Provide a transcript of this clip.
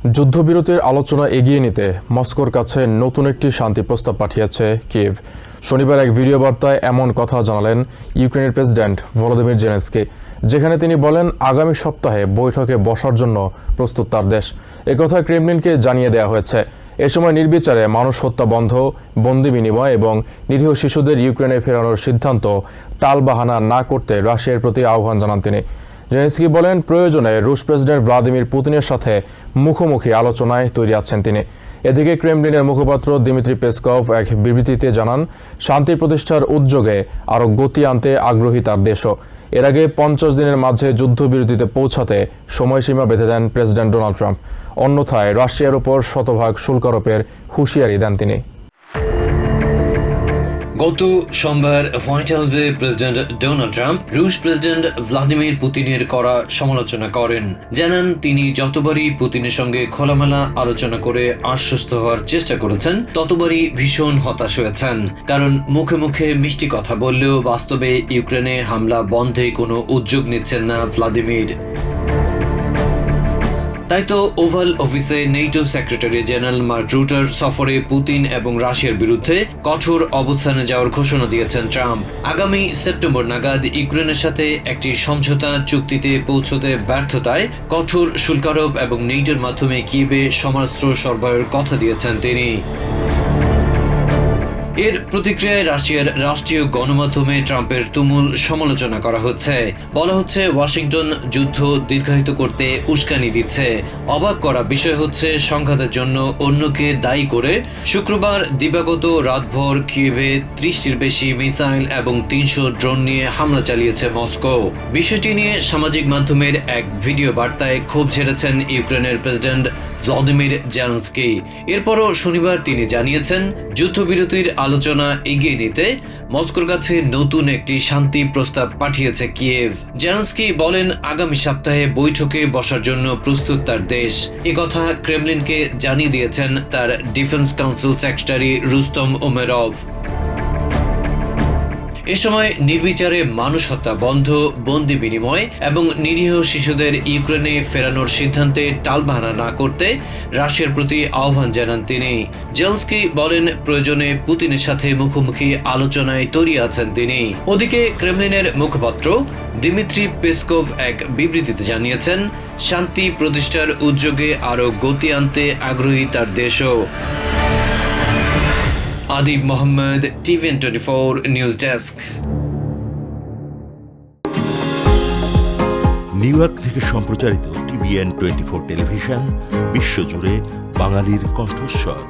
যুদ্ধবিরতির আলোচনা এগিয়ে নিতে মস্কোর কাছে নতুন একটি শান্তি প্রস্তাব পাঠিয়েছে কিয়েভ। শনিবার এক ভিডিও বার্তায় এমন কথা জানালেন ইউক্রেনের প্রেসিডেন্ট ভলোদিমির জেলেনস্কি, যেখানে তিনি বলেন আগামী সপ্তাহে বৈঠকে বসার জন্য প্রস্তুত তার দেশ। একথা ক্রেমলিনকে জানিয়ে দেওয়া হয়েছে। এ সময় নির্বিচারে মানুষ হত্যা বন্ধ, বন্দি বিনিময় এবং নিরীহ শিশুদের ইউক্রেনে ফেরানোর সিদ্ধান্ত টালবাহানা না করতে রাশিয়ার প্রতি আহ্বান জানান তিনি। জেলেনস্কি বলেন, প্রয়োজনে রুশ প্রেসিডেন্ট ভ্লাদিমির পুতিনের সাথে মুখোমুখি আলোচনায় তৈরি আছেন তিনি। এদিকে ক্রেমলিনের মুখপাত্র দিমিত্রি পেসকভ এক বিবৃতিতে জানান, শান্তি প্রতিষ্ঠার উদ্যোগে আরও গতি আনতে আগ্রহী তার দেশও। এর আগে 50 দিনের মাঝে যুদ্ধবিরতিতে পৌঁছাতে সময়সীমা বেঁধে দেন প্রেসিডেন্ট ডোনাল্ড ট্রাম্প। অন্যথায় রাশিয়ার ওপর শতভাগ শুল্ক আরোপের হুঁশিয়ারি দেন তিনি। গত সোমবার হোয়াইট হাউসে প্রেসিডেন্ট ডোনাল্ড ট্রাম্প রুশ প্রেসিডেন্ট ভ্লাদিমির পুতিনের করা সমালোচনা করেন। জানান, তিনি যতবারই পুতিনের সঙ্গে খোলামেলা আলোচনা করে আশ্বস্ত হওয়ার চেষ্টা করেছেন, ততবারই ভীষণ হতাশ হয়েছেন। কারণ মুখে মুখে মিষ্টি কথা বললেও বাস্তবে ইউক্রেনে হামলা বন্ধে কোনো উদ্যোগ নিচ্ছেন না ভ্লাদিমির। তাই তো ওভাল অফিসে নেটো সেক্রেটারি জেনারেল মার্ক রুটার সফরে পুতিন এবং রাশিয়ার বিরুদ্ধে কঠোর অবস্থানে যাওয়ার ঘোষণা দিয়েছেন ট্রাম্প। আগামী সেপ্টেম্বর নাগাদ ইউক্রেনের সাথে একটি সমঝোতা চুক্তিতে পৌঁছতে ব্যর্থতায় কঠোর শুল্কারোপ এবং নেটোর মাধ্যমে কিয়েভে সমরাস্ত্র সরবরাহের কথা দিয়েছেন তিনি। এর প্রতিক্রিয়ায় রাশিয়ার রাষ্ট্রীয় গণমাধ্যমে ট্রাম্পের তুমুল সমালোচনা করা হচ্ছে। বলা হচ্ছে ওয়াশিংটন যুদ্ধ দীর্ঘায়িত করতে উস্কানি দিচ্ছে। অবাক করা বিষয় হচ্ছে, সংঘাতের জন্য অন্যকে দায়ী করে শুক্রবার দিবাগত রাতভর কিয়েভে 30টির বেশি মিসাইল এবং 300 ড্রোন নিয়ে হামলা চালিয়েছে মস্কো। বিষয়টি নিয়ে সামাজিক মাধ্যমের এক ভিডিও বার্তায় ক্ষোভ ঝেড়েছেন ইউক্রেনের প্রেসিডেন্ট ভ্লাদিমির জেলেনস্কি। এরপরও শনিবার তিনি জানিয়েছেন, যুদ্ধবিরতির আলোচনা এগিয়ে নিতে মস্কোর কাছে নতুন একটি শান্তি প্রস্তাব পাঠিয়েছে কিয়েভ। জেলেনস্কি বলেন, আগামী সপ্তাহে বৈঠকে বসার জন্য প্রস্তুত তার দেশ। একথা ক্রেমলিনকে জানিয়ে দিয়েছেন তার defence council secretary Rustam Umerov. এ সময় নির্বিচারে মানুষ হত্যা বন্ধ, বন্দি বিনিময় এবং নিরীহ শিশুদের ইউক্রেনে ফেরানোর সিদ্ধান্তে টালবাহানা না করতে রাশিয়ার প্রতি আহ্বান জানান তিনি। জেলেনস্কি বলেন, প্রয়োজনে পুতিনের সাথে মুখোমুখি আলোচনায় তৈরি আছেন তিনি। ওদিকে ক্রেমলিনের মুখপাত্র দিমিত্রি পেসকভ এক বিবৃতিতে জানিয়েছেন, শান্তি প্রতিষ্ঠার উদ্যোগে আরও গতি আনতে আগ্রহী তার দেশও। Adib Mohammad, TVN24 news desk. New York থেকে সম্প্রচারিত TVN24 টেলিভিশন বিশ্বজুড়ে বাঙালির কণ্ঠস্বর।